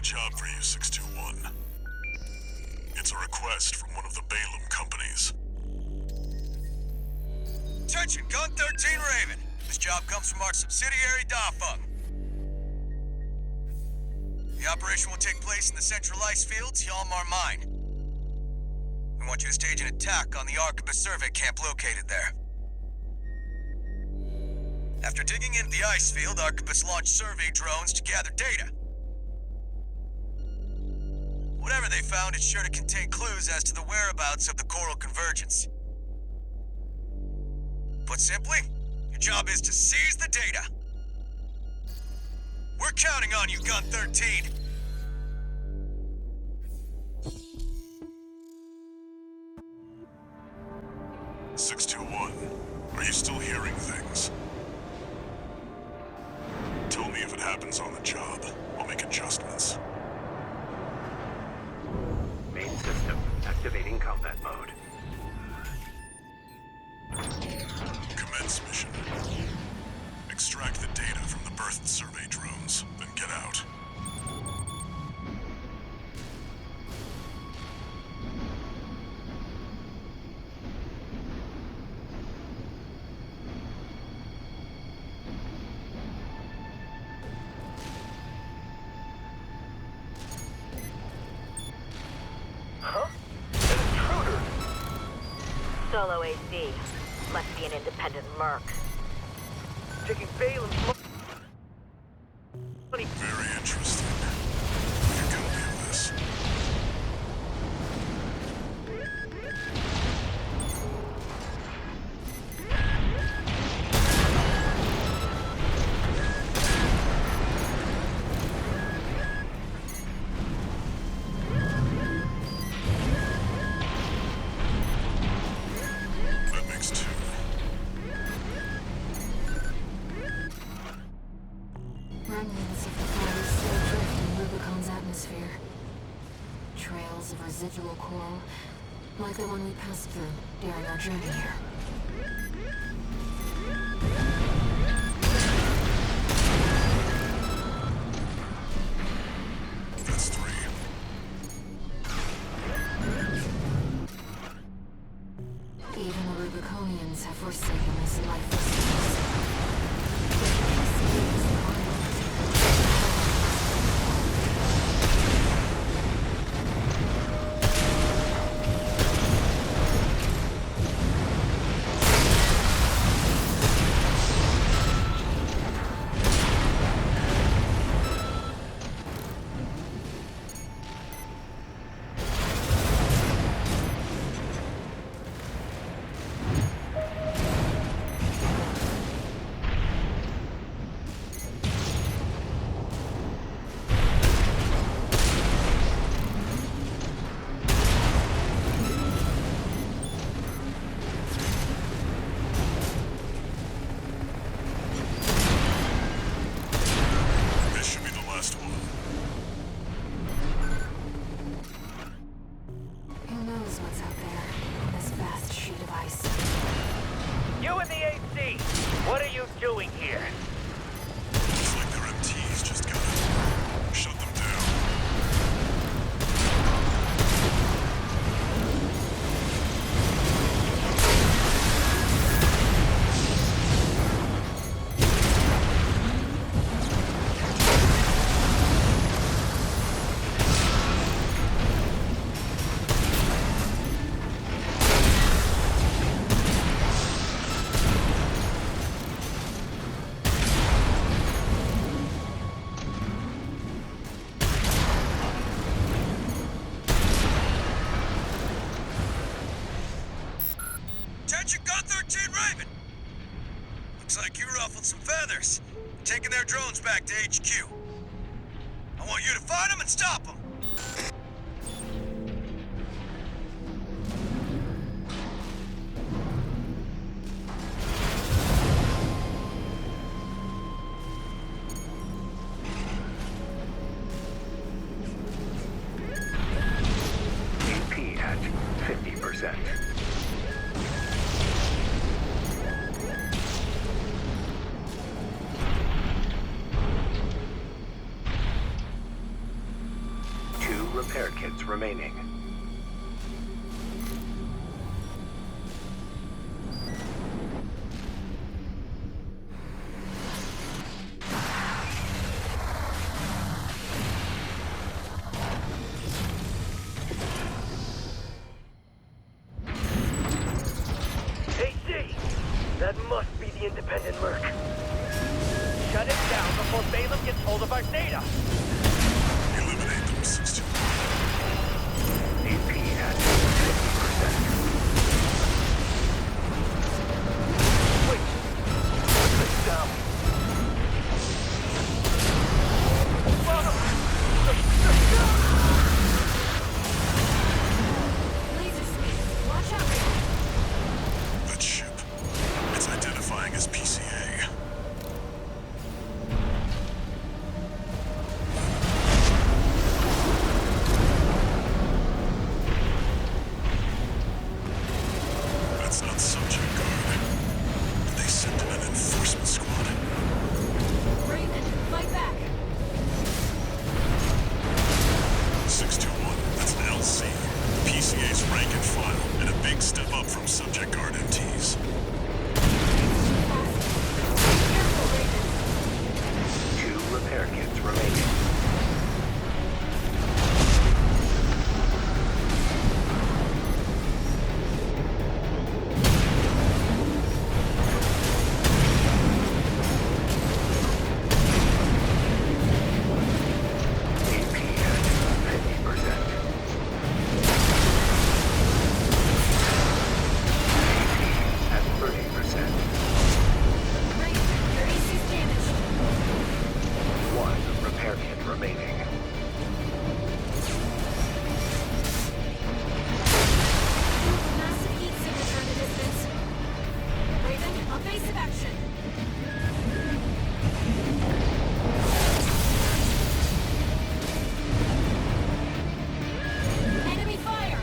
job for you, 621. It's a request from one of the Balaam companies. Attention, Gun 13 Raven. This job comes from our subsidiary, Dafeng. The operation will take place in the central ice fields, Yalmar Mine. We want you to stage an attack on the Arquebus survey camp located there. After digging into the ice field, Arquebus launched survey drones to gather data. Whatever they found is sure to contain clues as to the whereabouts of the coral convergence. Put simply, your job is to seize the data. We're counting on you, Gun 13. Are you still hearing things? Tell me if it happens on the job. I'll make adjustments. Main system activating combat mode. Commence mission. Extract the data from the birth survey drones, then get out. Solo AC. Must be an independent merc. Taking Balaam's money. Very interesting. Make a copy of this. That makes two. Remnants of the fire still drift in Rubicon's atmosphere. Trails of residual coral, like the one we passed through during our journey here. That's three. Even the Rubiconians have forsaken this lifeless place. This should be the last one. Who knows what's out there on this vast sheet of ice? You in the AC! What are you doing here? It's like their MTs just got it. Shut them down. Attention, Gun 13 Raven! Looks like you ruffled some feathers. Taking their drones back to HQ. I want you to find them and stop them. AP at 50%. kits remaining. AC! That must be the independent Merc. Shut it down before Balaam gets hold of our data! Eliminate them, 621. AP at 50%. Wait! Put this down! Laser speed. Watch out, Raven. That ship. It's identifying as PCA. That's not subject guard. Did they send in an enforcement squad? Raven, fight back. 621. That's an LC. PCA's rank and file, and a big step up from subject guard MTs. Careful, Raven. 2 repair kits remaining. AP at 50%. At 30%. Raven, your AC's damaged. 1 repair kit remaining. Massive heat signature in the distance. Raven, evasive action. Enemy fire!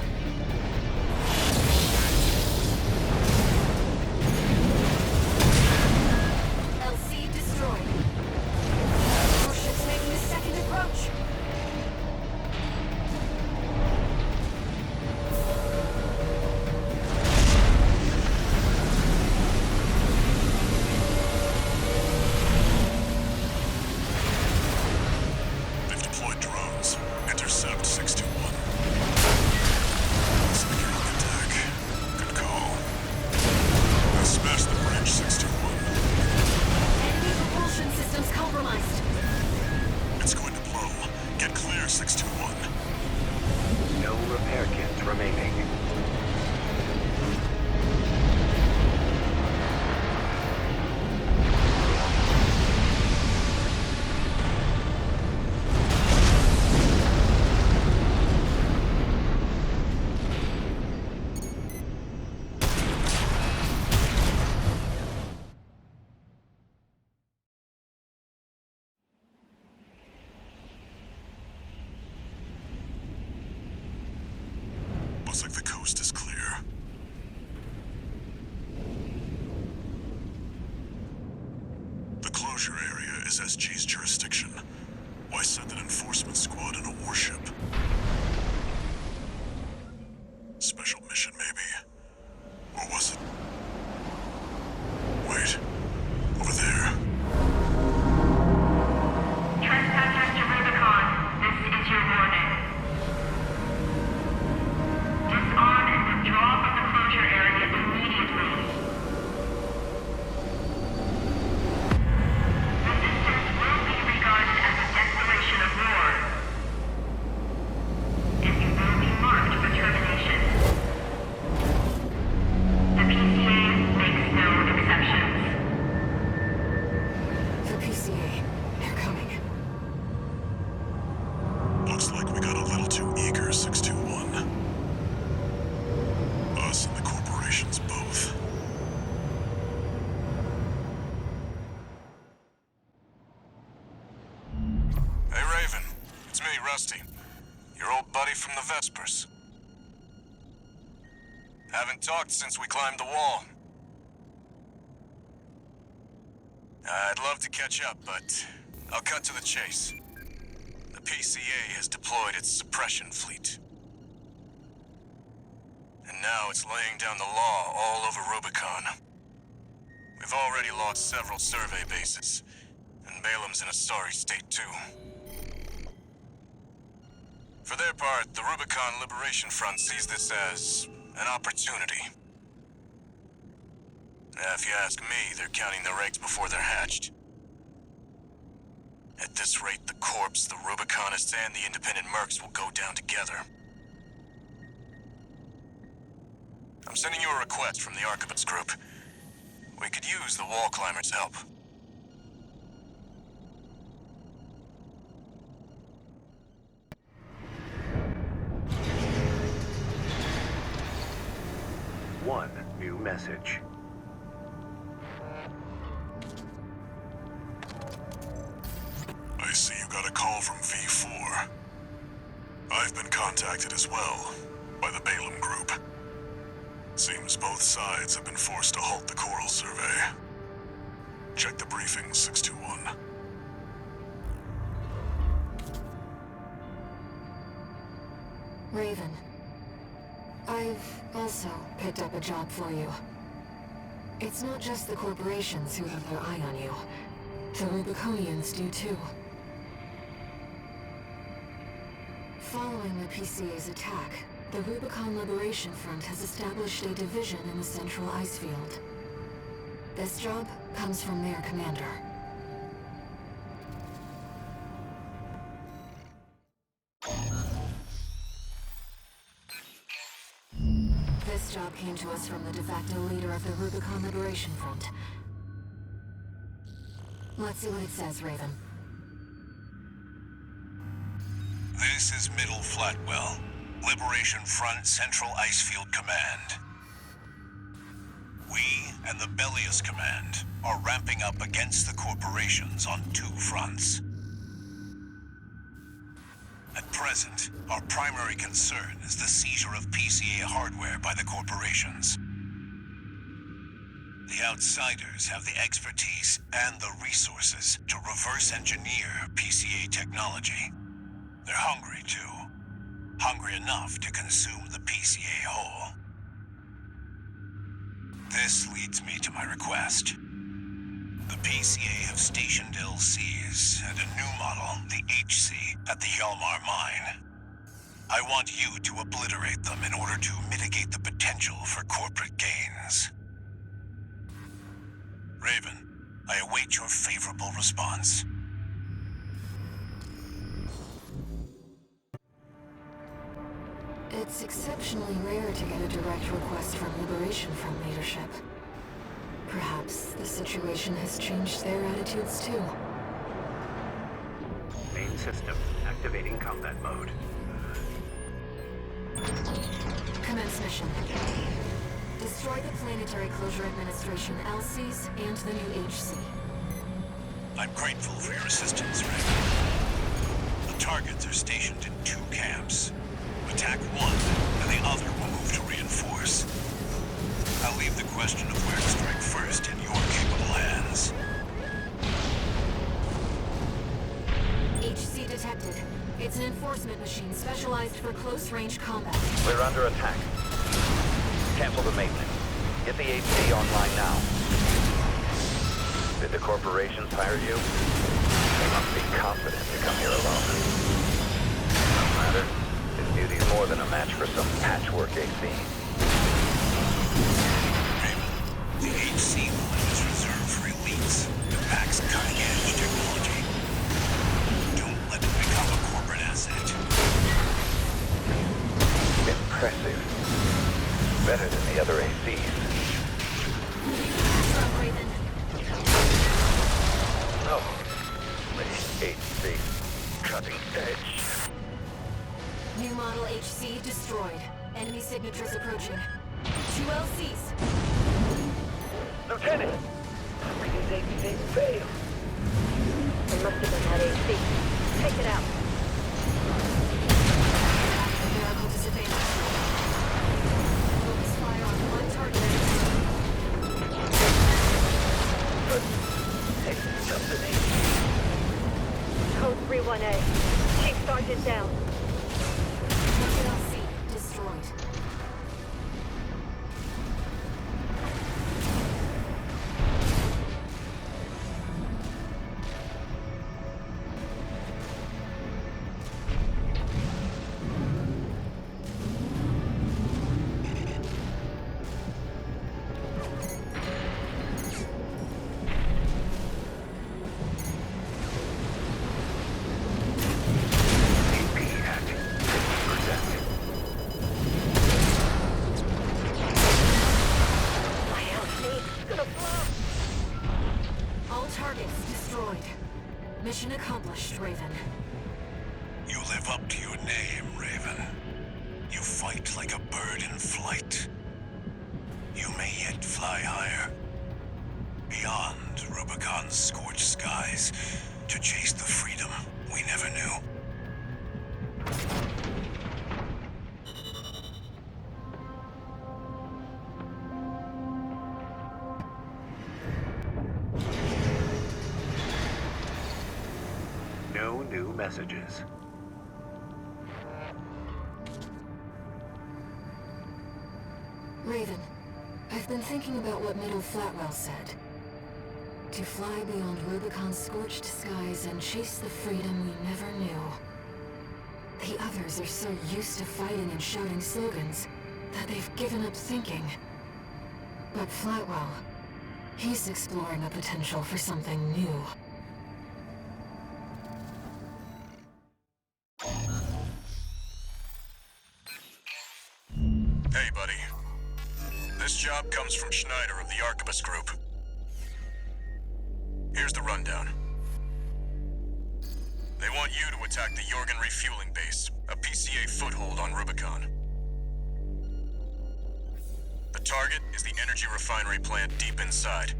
LC destroyed. Warships making a second approach. They've deployed drones. Intercept 621. Looks like you're on attack. Good call. Now smash the bridge, 621. Enemy propulsion systems compromised. It's going to blow. Get clear, 621. No repair kits remaining. Looks like the coast is clear. The closure area is SG's jurisdiction. Why send an enforcement squad in a warship? Special mission, maybe? Or was it? Wait. Over there. Trespassers to Rubicon, this is your warning. Disarm and withdraw from the closure area immediately. Resistance will be regarded as a declaration of war. And you will be marked for termination. The PCA makes no exceptions. The PCA. They're coming. Looks like we got a little too eager, 621. Us and the corporations both. Hey, Raven. It's me, Rusty. Your old buddy from the Vespers. Haven't talked since we climbed the wall. I'd love to catch up, but I'll cut to the chase. The PCA has deployed its suppression fleet. And now it's laying down the law all over Rubicon. We've already lost several survey bases, and Balam's in a sorry state too. For their part, the Rubicon Liberation Front sees this as an opportunity. If you ask me, they're counting their eggs before they're hatched. At this rate, the Corps, the Rubiconists, and the independent mercs will go down together. I'm sending you a request from the Archibald's group. We could use the wall climbers' help. One new message. I see you got a call from V4. I've been contacted as well, by the Balam group. Seems both sides have been forced to halt the coral survey. Check the briefing, 621. Raven, I've also picked up a job for you. It's not just the corporations who have their eye on you. The Rubiconians do too. Following the PCA's attack, the Rubicon Liberation Front has established a division in the Central Ice Field. This job comes from their commander. This job came to us from the de facto leader of the Rubicon Liberation Front. Let's see what it says, Raven. This is Middle Flatwell, Liberation Front Central Icefield Command. We and the Bellius Command are ramping up against the corporations on two fronts. At present, our primary concern is the seizure of PCA hardware by the corporations. The outsiders have the expertise and the resources to reverse engineer PCA technology. They're hungry too. Hungry enough to consume the PCA whole. This leads me to my request. The PCA have stationed LCs and a new model, the HC, at the Hjalmar mine. I want you to obliterate them in order to mitigate the potential for corporate gains. Raven, I await your favorable response. It's exceptionally rare to get a direct request from Liberation Front leadership. Perhaps the situation has changed their attitudes too. Main system activating combat mode. Commence mission. Destroy the Planetary Closure Administration LCs and the new HC. I'm grateful for your assistance, Raven. The targets are stationed in two camps. Attack one, and the other will move to reinforce. I'll leave the question of where to strike first in your capable hands. HC detected. It's an enforcement machine specialized for close-range combat. We're under attack. Cancel the maintenance. Get the HC online now. Did the corporations hire you? They must be confident to come here alone. No matter. His beauty's more than a match for some patchwork AC. Raven, the HC line is reserved for elites. It packs cutting-edge technology. Don't let it become a corporate asset. Impressive. Better than the other ACs. Stop, Raven. Oh. The HC. Cutting edge. New model HC destroyed. Enemy signatures approaching. 2 LCs. Lieutenant! How could his AC fail? It must have been that AC. Take it out. Miracle disadvantage. Focus fire on one target at a time. Code 31A. Chief Sergeant down. Target LC destroyed. Targets destroyed. Mission accomplished, Raven. You live up to your name, Raven. You fight like a bird in flight. You may yet fly higher. Beyond Rubicon's scorched skies, to chase the freedom we never knew. No new messages. Raven, I've been thinking about what Middle Flatwell said. To fly beyond Rubicon's scorched skies and chase the freedom we never knew. The others are so used to fighting and shouting slogans that they've given up thinking. But Flatwell, he's exploring a potential for something new. Hey, buddy. This job comes from Schneider of the Arquebus Group. Here's the rundown. They want you to attack the Jorgen refueling base, a PCA foothold on Rubicon. The target is the energy refinery plant deep inside.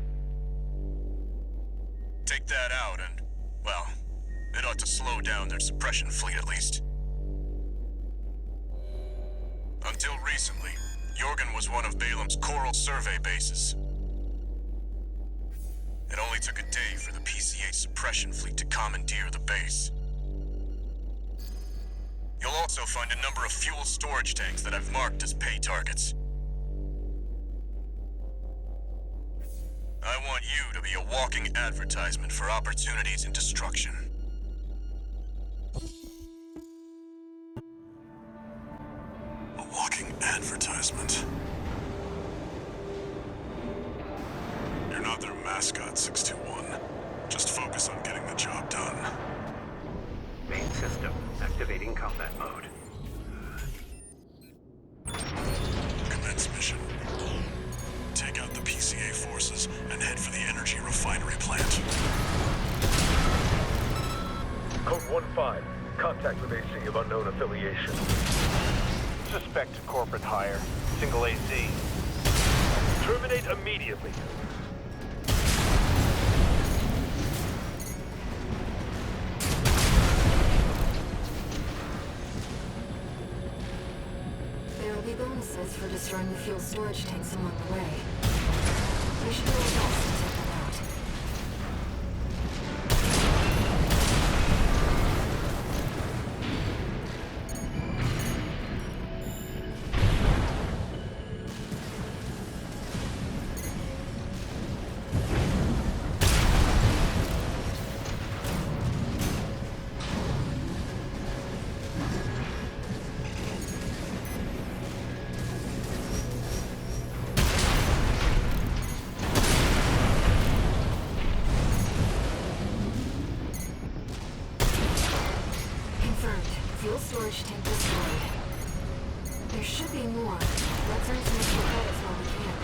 Take that out and, well, it ought to slow down their suppression fleet at least. Until recently, Jorgen was one of Balam's Coral survey bases. It only took a day for the PCA suppression fleet to commandeer the base. You'll also find a number of fuel storage tanks that I've marked as pay targets. I want you to be a walking advertisement for opportunities in destruction. A walking advertisement? You're not their mascot, 621. Just focus on getting the job done. Main system activating combat mode. Commence mission. Take out the PCA forces and head for the energy refinery plant. Code 1-5. Contact with AC of unknown affiliation. Suspect corporate hire. Single AC. Terminate immediately. There will be bonuses for destroying the fuel storage tanks along the way. We should do our best to take them out. Fuel storage tank destroyed. There should be more. Let's earn some extra credits while we can.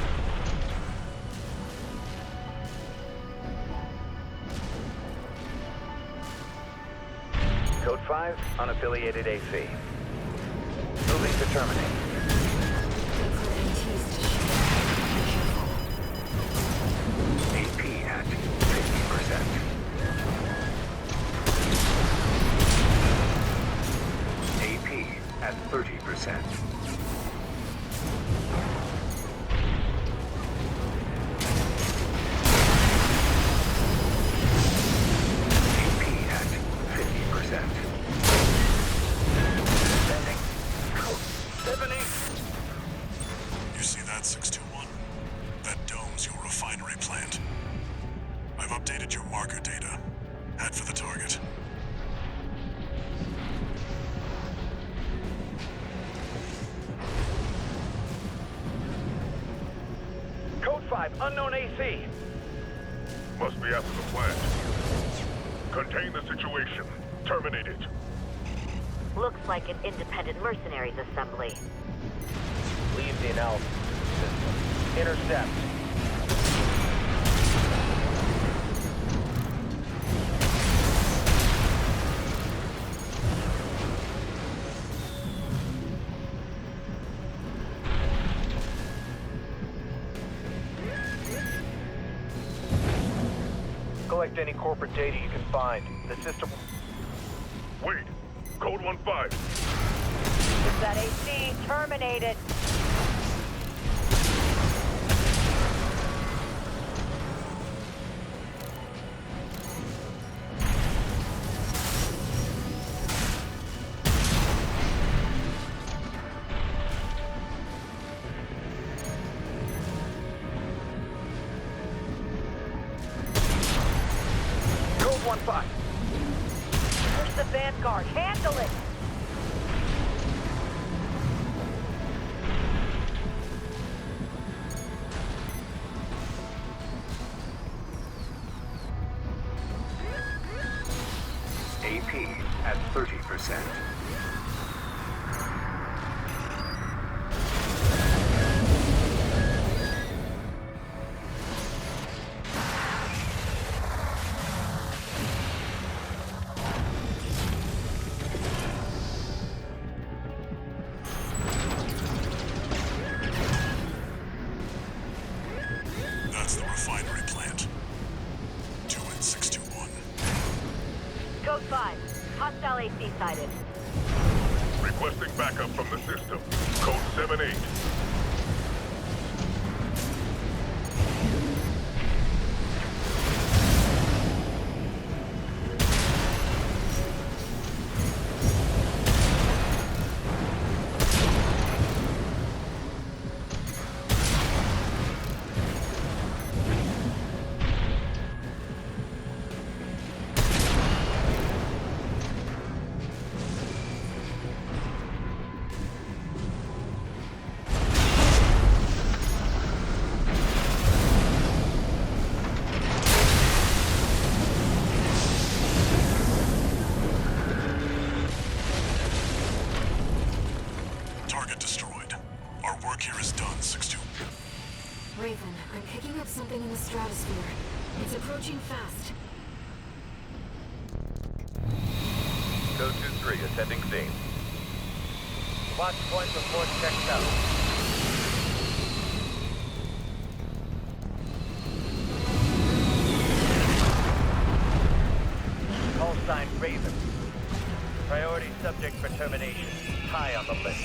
Code 5, unaffiliated AC. Moving to terminate. Wait for NTs to shoot. Be careful. AP at 50%. At 30%. AP at 50%. Sending. Code 78. You see that, 621? That dome's your refinery plant. I've updated your marker data. Head for the target. Code 5. Unknown AC. Must be after the plant. Contain the situation. Terminate it. Looks like an independent mercenaries assembly. Leave the analysis system. Intercept. Encrypt any corporate data you can find. The system... Wait. Code 1-5. Is that AC? Terminate it. Code 1-5. Where's the Vanguard? Handle it! AP at 30%. That's the refinery plant. 2 and 621. Code 5. Hostile AC sighted. Requesting backup from the system. Code 7-8. Target destroyed. Our work here is done, 6-2. Raven, I'm picking up something in the stratosphere. It's approaching fast. Code 2-3, attending scene. Watch point before checked out. Call sign Raven. Priority subject for termination. High on the list.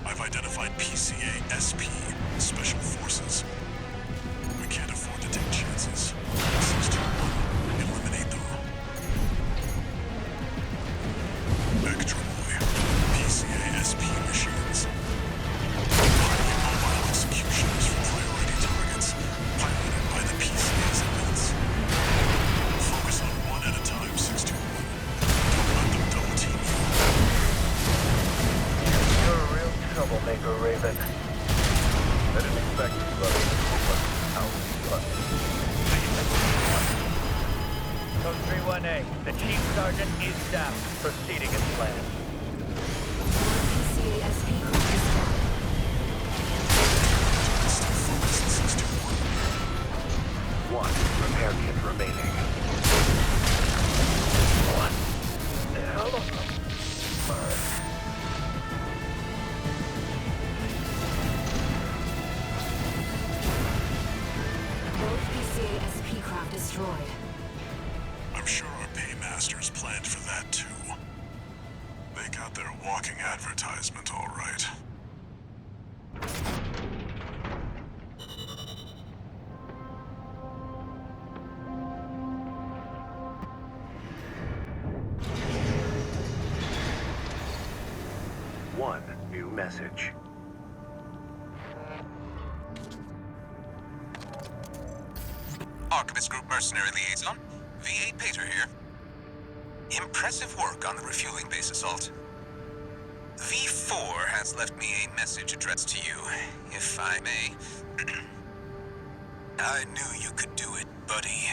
I've identified PCA SP, Special Forces. We can't afford to take chances. 621, eliminate them. Vectroy, PCA SP machines. Highly mobile executioners for priority targets, piloted by the PCA's admins. Focus on one at a time, 621. Don't let them double team you. You're a real troublemaker, Raven. I didn't expect this level of out. Code 3-1A. The Chief Sergeant is down. Proceeding as planned. PCA SP craft destroyed. Stay focused, 621. One repair kit remaining. What the hell? Both PCA SP craft destroyed. I'm sure our paymasters planned for that too. They got their walking advertisement all right. One new message. Archivist Group Mercenary Liaison, V8 Pater here. Impressive work on the refueling base assault. V4 has left me a message addressed to you, if I may. I knew you could do it, buddy.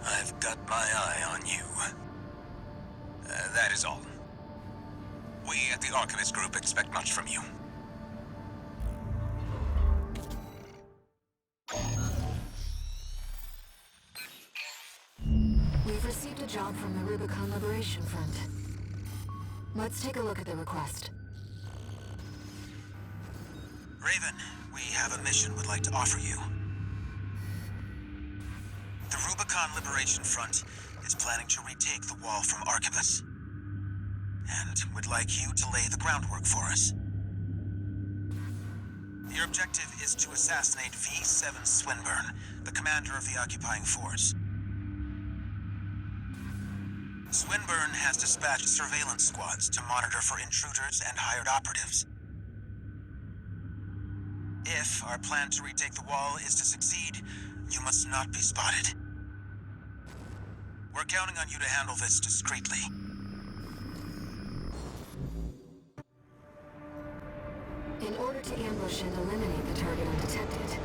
I've got my eye on you. That is all. We at the Archivist Group expect much from you. We've received a job from the Rubicon Liberation Front. Let's take a look at the request. Raven, we have a mission we'd like to offer you. The Rubicon Liberation Front is planning to retake the wall from Archibus, and would like you to lay the groundwork for us. Your objective is to assassinate V7 Swinburne, the commander of the occupying force. Swinburne has dispatched surveillance squads to monitor for intruders and hired operatives. If our plan to retake the wall is to succeed, you must not be spotted. We're counting on you to handle this discreetly. In order to ambush and eliminate the target undetected,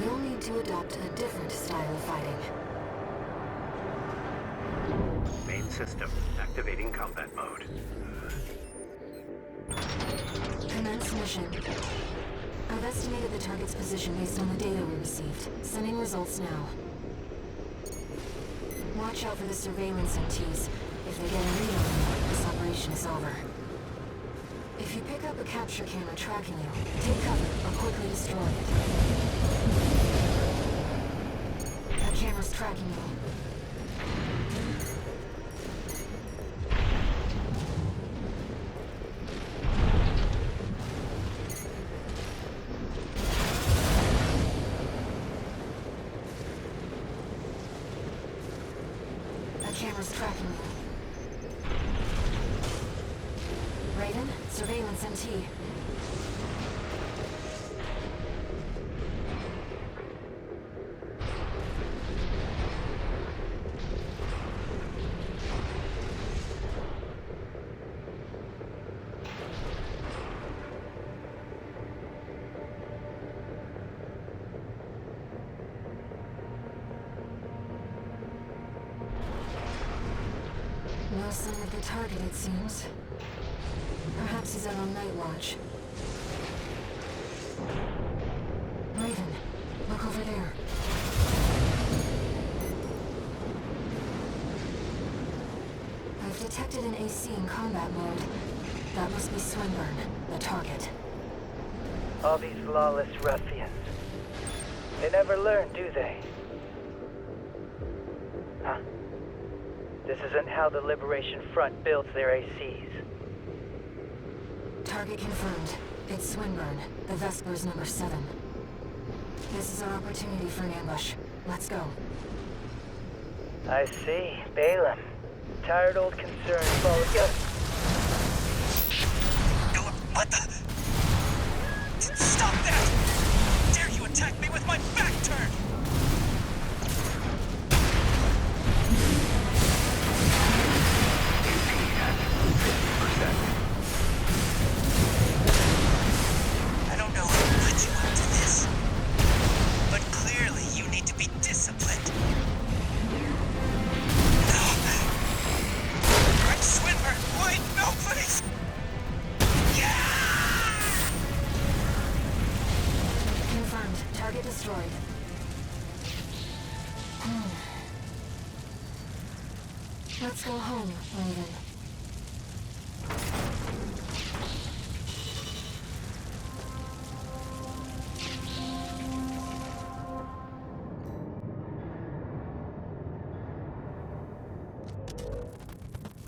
you'll need to adopt a different style of fighting. Main system activating combat mode. Commence mission. I've estimated the target's position based on the data we received. Sending results now. Watch out for the surveillance MTs. If they get a read on you, this operation is over. If you pick up a capture camera tracking you, take cover or quickly destroy it. That camera's tracking you. That camera's tracking you. Raven, surveillance MT. No sign of the target, it seems. Perhaps he's out on night watch. Raven, look over there. I've detected an AC in combat mode. That must be Swinburne, the target. All these lawless ruffians. They never learn, do they? Huh? This isn't how the Liberation Front builds their ACs. Target confirmed. It's Swinburne, the Vespers number 7. This is our opportunity for an ambush. Let's go. I see. Balaam. Tired old concern follows you. What the? Stop that! Dare you attack me with my back turned? I don't know who put you up to this, but clearly you need to be disciplined. No. Frank Swinburne, wait, no, please! Confirmed. Target destroyed. Let's go home, Raven.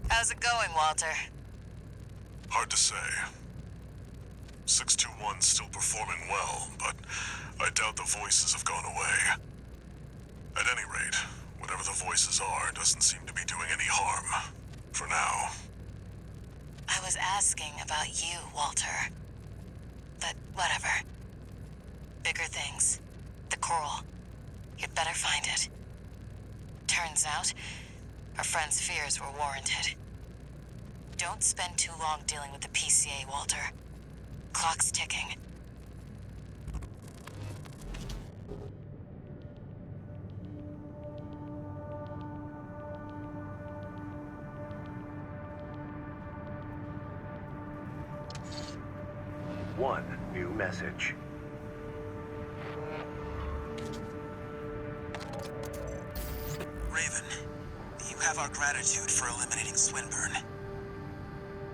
How's it going, Walter? Hard to say. 621's still performing well, but I doubt the voices have gone away. At any rate, whatever the voices are doesn't seem to be doing any harm. For now. I was asking about you, Walter. But whatever. Bigger things. The coral. You'd better find it. Turns out, our friend's fears were warranted. Don't spend too long dealing with the PCA, Walter. Clock's ticking. One new message. Raven, you have our gratitude for eliminating Swinburne.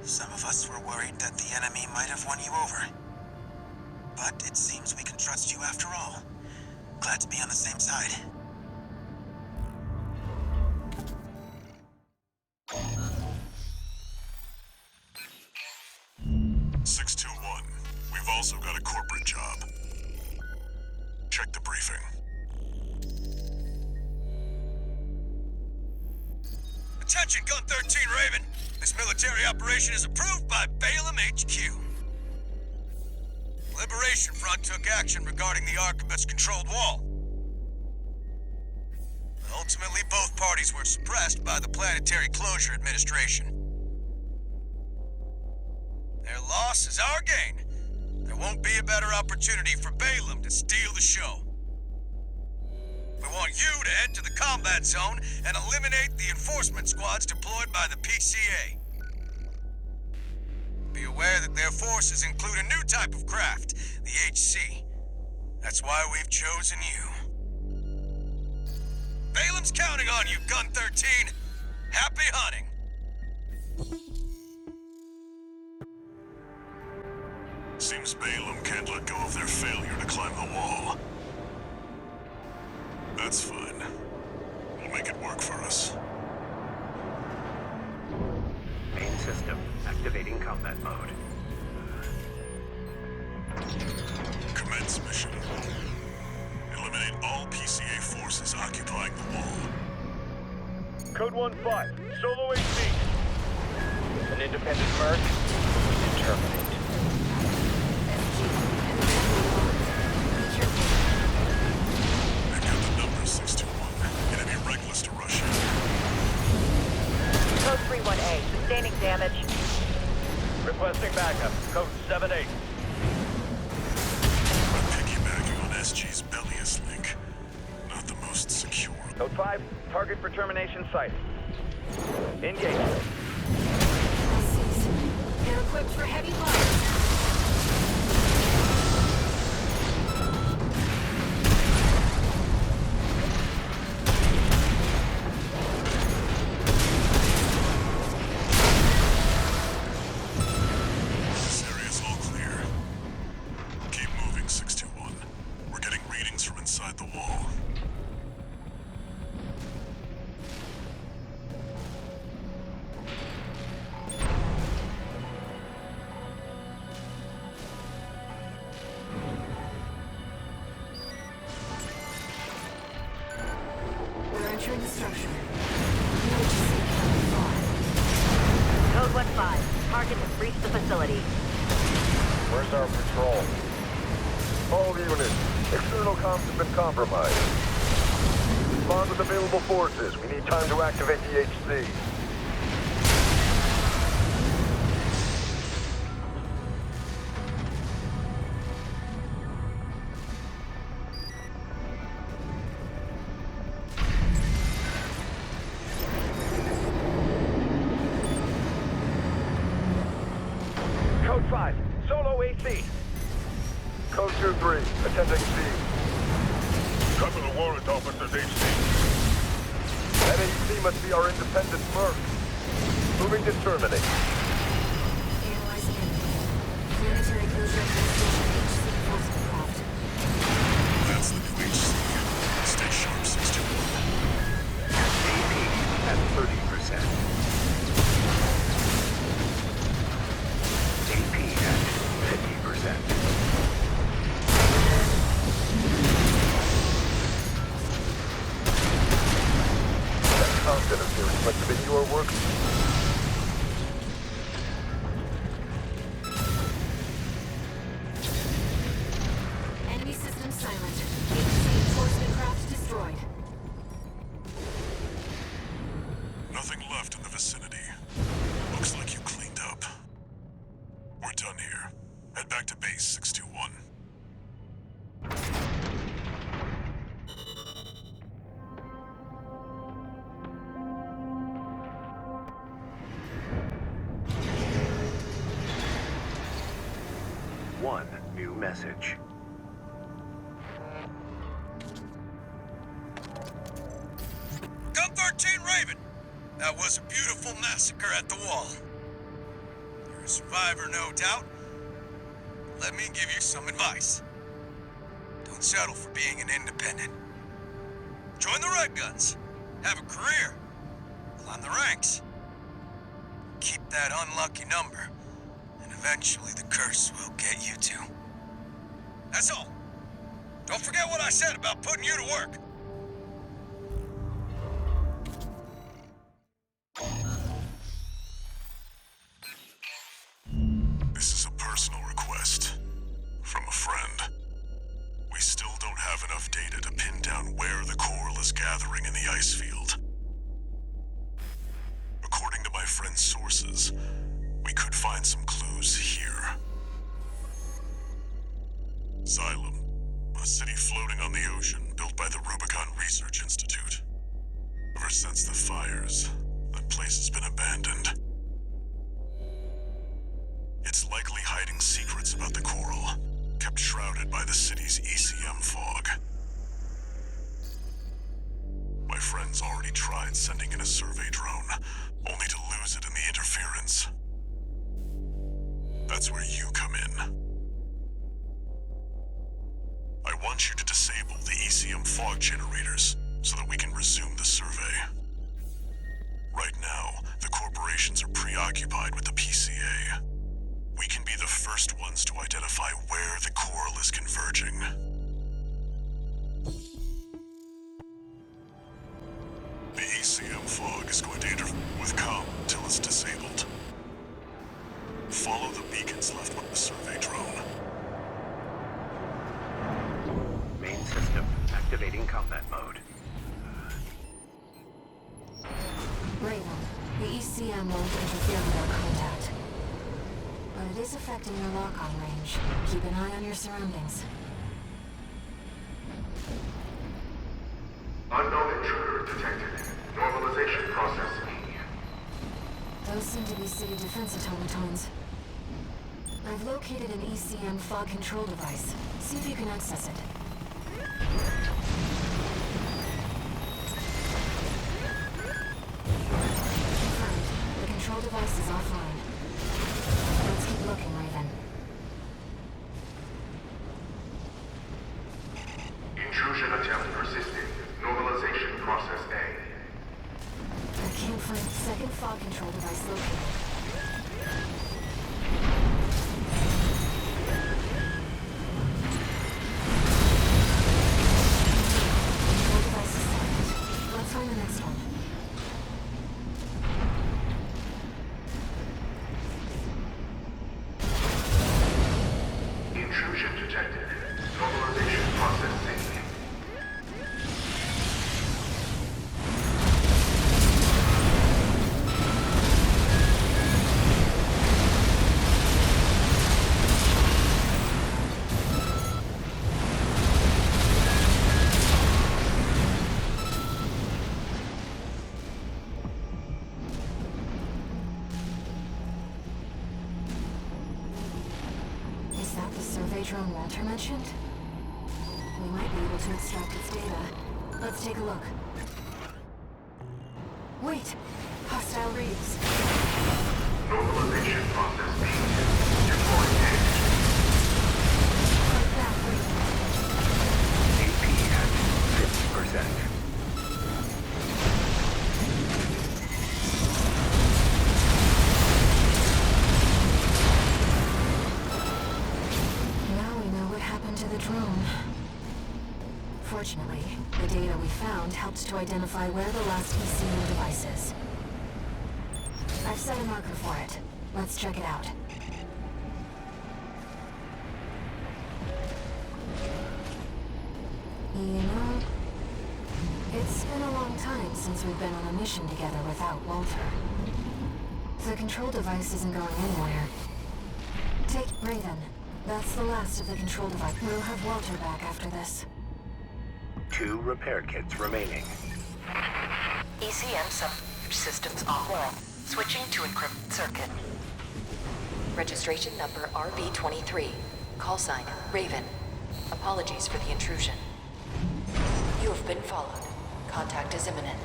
Some of us were worried that the enemy might have won you over. but it seems we can trust you after all. Glad to be on the same side. We've also got a corporate job. Check the briefing. Attention, Gun 13 Raven. This military operation is approved by Balaam HQ. Liberation Front took action regarding the Arquebus-controlled wall. Ultimately, both parties were suppressed by the Planetary Closure Administration. Their loss is our gain. There won't be a better opportunity for Balaam to steal the show. We want you to head to the combat zone and eliminate the enforcement squads deployed by the PCA. Be aware that their forces include a new type of craft, the HC. That's why we've chosen you. Balaam's counting on you, Gun 13. Happy hunting. Seems Balaam can't let go of their failure to climb the wall. That's fine. We'll make it work for us. Main system activating combat mode. Commence mission. Eliminate all PCA forces occupying the wall. Code 1-5, Solo AC. An independent merc? Terminate. I've got the number 621. It'd be reckless to rush in. Code 31A, sustaining damage. Requesting backup. Code 7-8. I'm piggybacking on SG's Bellius link. Not the most secure. Code 5, target for termination sighted. Engage. They're equipped for heavy fire. This area's all clear. Keep moving, 621. We're getting readings from inside the wall. We're entering the structure. Code 1-5, target has breached the facility. Where's our patrol? All units, external comms have been compromised. Respond with available forces. We need time to activate the HC. Code 5, Solo AC. Code 2-3, attending C. Cover the warrant officer's HC. That HC must be our independent merc. Moving to terminate. Analyzing enemy. Planetary Closure Administration HC enforcement craft. That's the new HC. Stay sharp, 621. AP at 30%. AP at 50%. That content is reflected in your work. Enemy system silent. HC enforcement craft destroyed. Nothing left in the vicinity. Looks like you cleaned up. We're done here. Head back to base 621. One new message. Gun 13 Raven. That was a beautiful massacre at the wall. You're a survivor, no doubt. let me give you some advice. Don't settle for being an independent. Join the Red Guns. Have a career. Climb the ranks. Keep that unlucky number, and eventually the curse will get you too. That's all. Don't forget what I said about putting you to work. This is a personal request from a friend. We still don't have enough data to pin down where the coral is gathering in the ice field. According to my friend's sources, we could find some clues here. Xylem, a city floating on the ocean built by the Rubicon Research Institute. Ever since the fires, that place has been abandoned. It's likely hiding secrets about the coral, kept shrouded by the city's ECM fog. My friend's already tried sending in a survey drone, only to lose it in the interference. That's where you come in. I want you to disable the ECM fog generators so that we can resume the survey. Right now, the corporations are preoccupied with the PCA. We can be the first ones to identify where the coral is converging. The ECM fog is going to interfere with comm until it's disabled. Follow the beacons left with the survey drone. Main system activating combat mode. Raven, the ECM won't interfere with our contact. But it is affecting your lock-on range. Keep an eye on your surroundings. Unknown intruder detected. Normalization process E. Those seem to be city defense automatons. I've located an ECM fog control device. See if you can access it. Confirmed. The control device is offline. Let's keep looking, Raven. Intrusion attempt persisting. Normalization process A. I can't find the second fog control device located. Control device is silent. Let's find the next one. Intrusion detected. Normalization process C. Is that the survey drone Walter mentioned? We might be able to extract its data. Let's take a look. Wait! Hostile readings. Normalization process B. Deploying A. Fight back, Raven. AP at 50%. Now we know what happened to the drone. Fortunately, the data we found helped to identify where the last ECU device is. I've set a marker for it. Let's check it out. You know, it's been a long time since we've been on a mission together without Walter. The control device isn't going anywhere. Take Raven. That's the last of the control device. We'll have Walter back after this. 2 repair kits remaining. ECM subsystems offline. Switching to encrypted circuit. Registration number RB23. Call sign Raven. Apologies for the intrusion. You have been followed. Contact is imminent.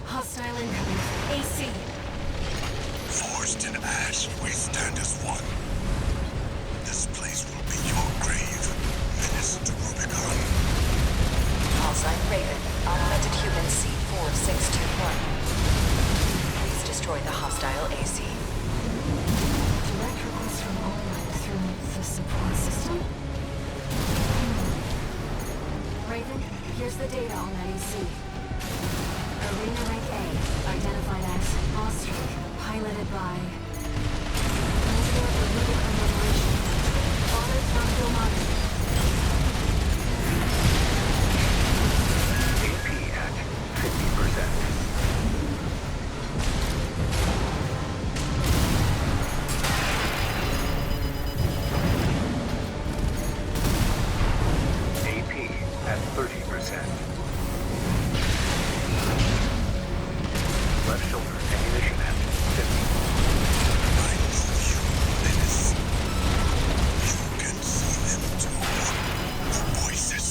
Hostile incoming. AC. Forged in ash, we stand as one. This place will be your grave. Menace to Rubicon. Call sign Raven, augmented human C4621. Please destroy the hostile AC. Direct request from online through the support system? Raven, here's the data on that AC. Arena Rank A, identified as Austric, piloted by... Leader of the Rubicon Revolution, Father from Domani. AP at 50%. At 30%. Left shoulder ammunition at 50. I know you, Menace. You can see them too. The voices.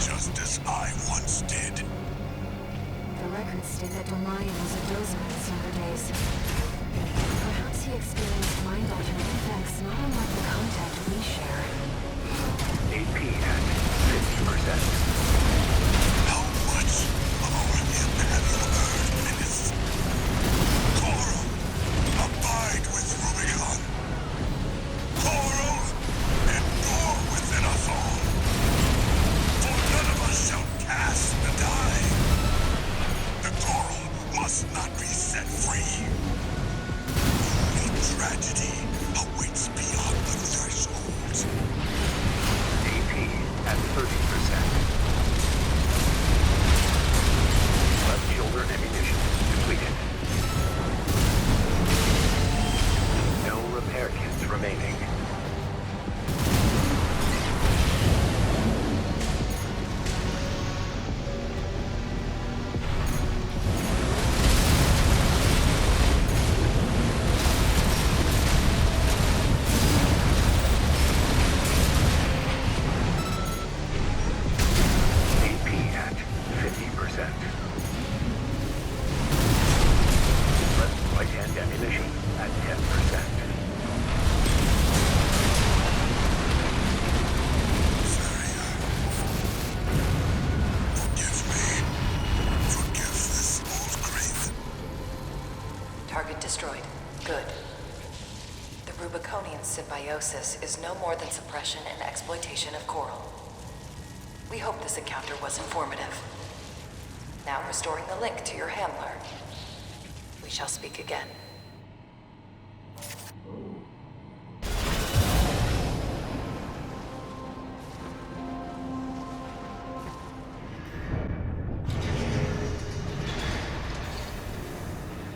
Just as I once did. The records state that Domayan was a dozer in his younger days. Perhaps he experienced mind-altering effects not unlike the contact we share. AP at 50%. How much of our him have you heard, Menace? Coral, abide with Rubicon. Coral, endure within us all. For none of us shall cast the die. The Coral must not be set free. Only tragedy awaits beyond the threshold. At 30%. Left shoulder ammunition depleted. No repair kits remaining. Target destroyed. Good. The Rubiconian symbiosis is no more than suppression and exploitation of Coral. We hope this encounter was informative. Now restoring the link to your handler. We shall speak again.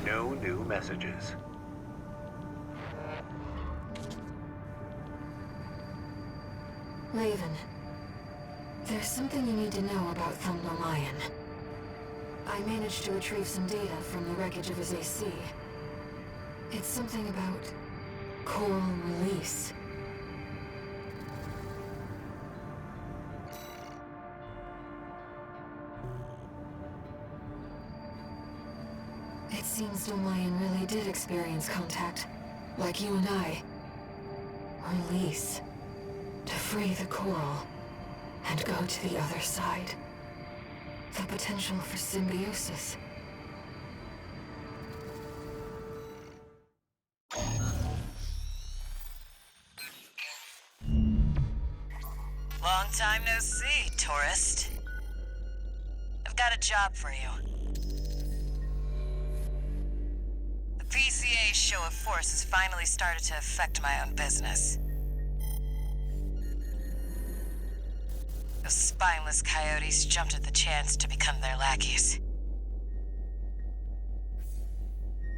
No new messages. Raven, there's something you need to know about Thumbno Mayan. I managed to retrieve some data from the wreckage of his AC. It's something about coral release. It seems Domayan really did experience contact, like you and I. Release. To free the coral, and go to the other side. The potential for symbiosis. Long time no see, tourist. I've got a job for you. The PCA's show of force has finally started to affect my own business. Those spineless coyotes jumped at the chance to become their lackeys.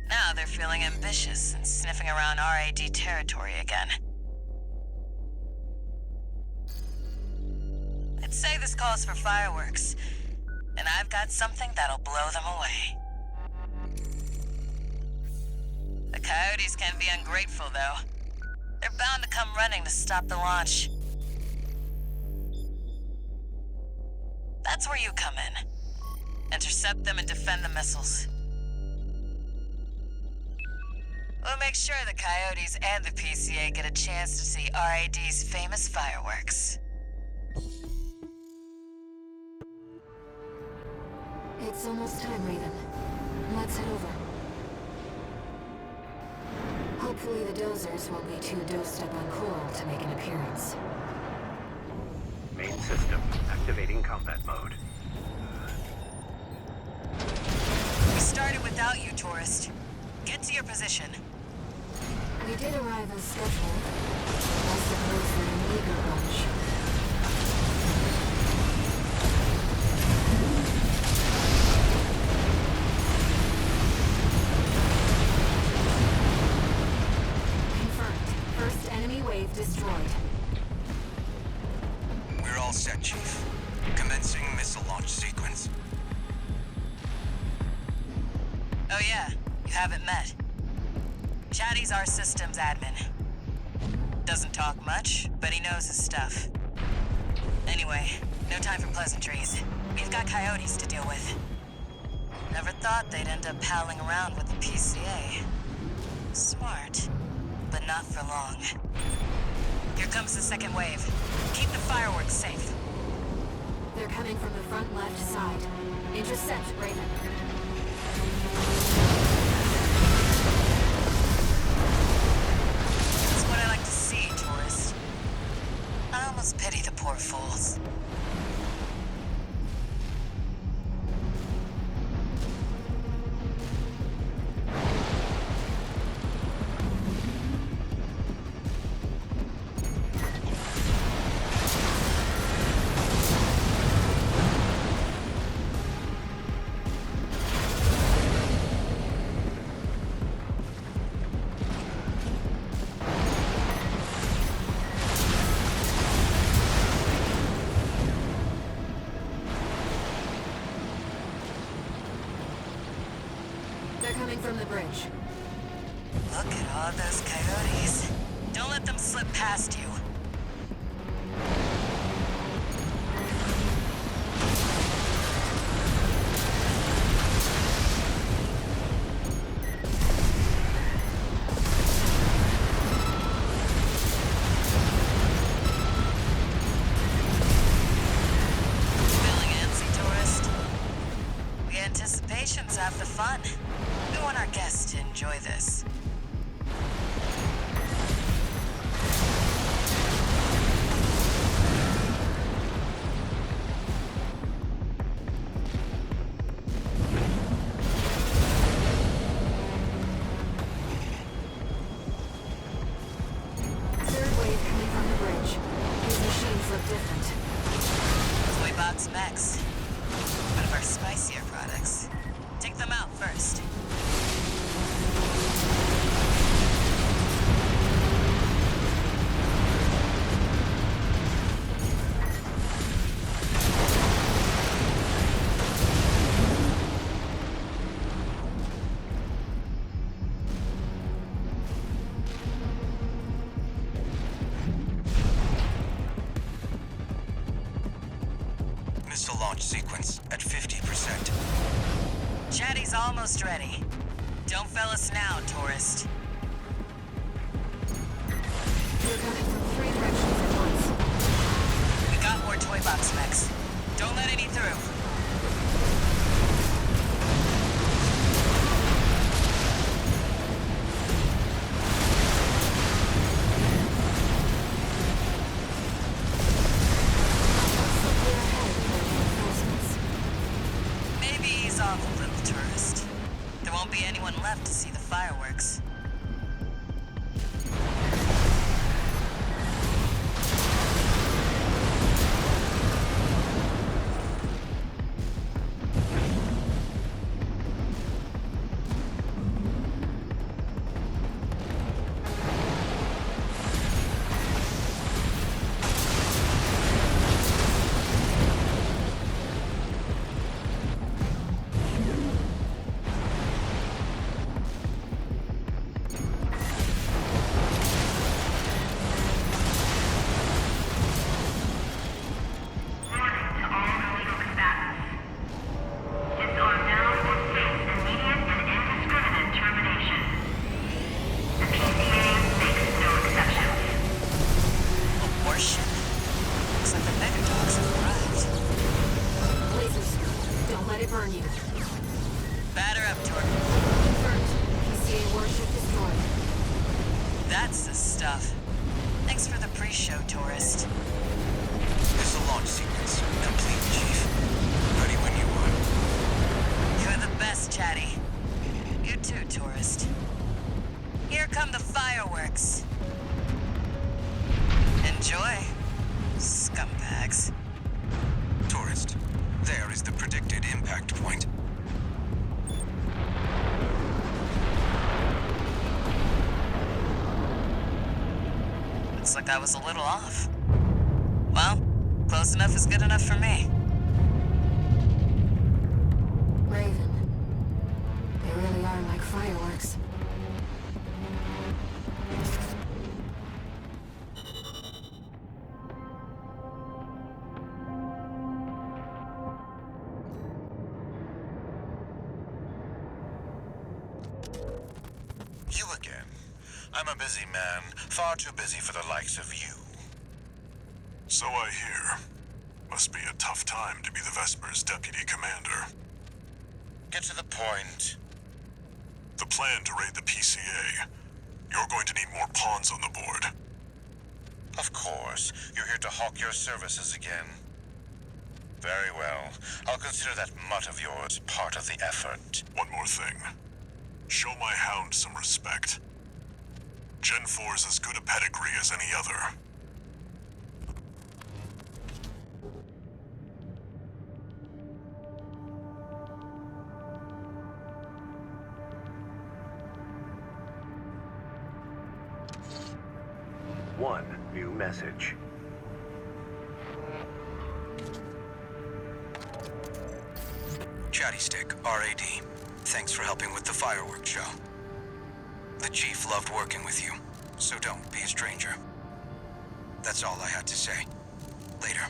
Now they're feeling ambitious and sniffing around RAD territory again. I'd say this calls for fireworks, and I've got something that'll blow them away. The coyotes can be ungrateful, though. They're bound to come running to stop the launch. That's where you come in. Intercept them and defend the missiles. We'll make sure the Coyotes and the PCA get a chance to see RAD's famous fireworks. It's almost time, Raven. Let's head over. Hopefully the dozers won't be too dosed up on coral to make an appearance. Main system activating combat mode. We started without you, tourist. Get to your position. We did arrive as scheduled. I suppose they're a meager bunch. Confirmed. First enemy wave destroyed. We're all set, Chief. Commencing missile launch sequence. Oh yeah, you haven't met. Chatty's our systems admin. Doesn't talk much, but he knows his stuff. Anyway, no time for pleasantries. We've got Coyotes to deal with. Never thought they'd end up palling around with the PCA. Smart, but not for long. Here comes the second wave. Keep the fireworks safe. They're coming from the front left side. Intercept, Raven. That's what I like to see, tourist. I almost pity the poor fools. They're coming from the bridge. Look at all those coyotes. Don't let them slip past you. Feeling antsy, tourist? The anticipation's half the fun. We want our guests to enjoy this. Third wave coming from the bridge. These machines look different. Toy Box Max. One of our spicier products. Take them out first. Missile launch sequence at 50%. Chatty's almost ready. Don't fail us now, tourist. They're coming from three directions at once. We got more toy box mechs. Don't let any through. Looks like we're ahead of the reinforcements. Maybe ease off a little, tourist. There won't be anyone left to see the fireworks. show, tourist. Missile launch sequence complete, Chief. Ready when you are. You're the best, Chatty. You too, tourist. Here come the fireworks. Enjoy, scumbags. Tourist, there is the predicted impact point. Looks like I was a little off. Well, close enough is good enough for me. Raven. They really are like fireworks. You again. I'm a busy man, far too busy for the likes of you. So I hear. Must be a tough time to be the Vesper's deputy commander. Get to the point. The plan to raid the PCA. You're going to need more pawns on the board. Of course, you're here to hawk your services again. Very well. I'll consider that mutt of yours part of the effort. One more thing. Show my hound some respect. Gen 4's as good a pedigree as any other. One new message. Chatty Stick, RAD. Thanks for helping with the fireworks show. The Chief loved working with you, so don't be a stranger. That's all I had to say. Later.